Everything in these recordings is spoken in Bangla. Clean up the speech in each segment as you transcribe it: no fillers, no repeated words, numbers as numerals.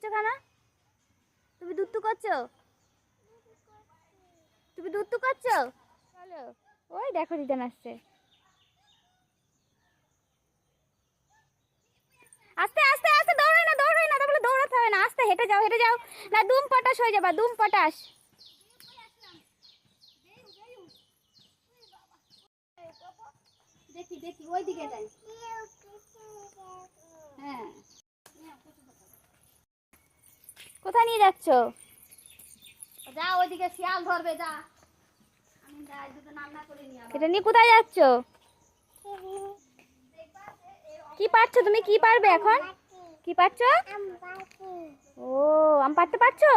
করছো কেন? তুমি দুত্তু করছো? তুমি দুত্তু করছো? চলো, ওই দেখো রিটার্ন আসছে। আস্তে আস্তে আস্তে, দৌড়াই না দৌড়াই না, তাহলে দৌড়াতে হবে না, আস্তে হেঁটে যাও হেঁটে যাও, না দুম পটাশ হয়ে যাবা, দুম পটাশ। দেখি দেখি ওই দিকে যাই। হ্যাঁ, কোথায় নিয়ে যাচ্ছ? যা ওইদিকে শিয়াল ধরবে, যা। আমি যাই, দুটো রান্না করে নিয়ে আসবো। এটা নিয়ে কোথায় যাচ্ছ? কি পারছো তুমি? কি পারবে এখন? কি পারছো? ও, আম পারতে পারছো?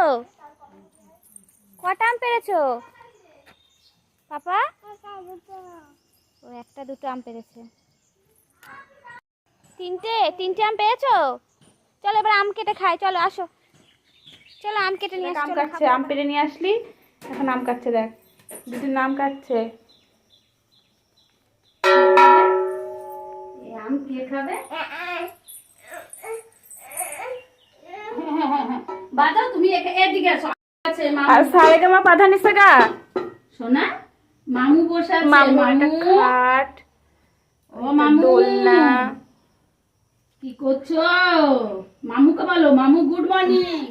কটা আম পেরেছো পাপা? ও, একটা দুটো আম পেরেছে। তিনটে তিনটে আম পেয়েছো? চলো এবার আম কেটে খাই, চলো আসো, চলো আম কেটে নিয়ে আসো। আম কাটছে, আম পেড়ে নিয়ে আসলি, এখন আম কাটছে, দেখ দিদির নাম কাটছে। আম কে খাবে? বাজাও তুমি, এদিকে আসো। আর সারেগামা পাধানিসা গা সোনা, মামু বসে আছে। মামু একটা খাট, ও মামু দোলনা। কি করছো? মামুকে বলো, মামু গুড মর্নিং।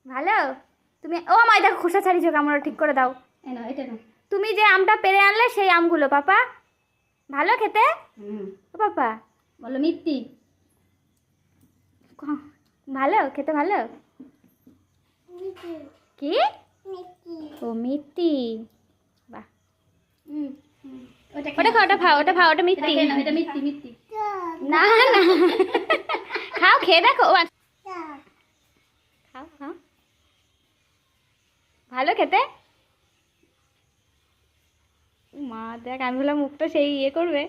ভালো তুমি, ও মাই দেখো খোসা ছাড়িয়েছো, কামড় ঠিক করে দাও। তুমি যে আমটা পেরে আনলে সেই আমগুলো পাপা, ভালো খেতে? ও পাপা বলো মিত্তি, ভালো খেতে, ভালো কি? ও মিত্তি, বাহ। ওটা খাও, ওটা খাও, ওটা খাও, ওটা মিত্তি, এটা মিত্তি মিত্তি। না না, খাও, খেয়ে দেখো। খাও খাও, ভালো খেতে। মা দেখ, আমি বললাম মুখটা সেই ইয়ে করবে।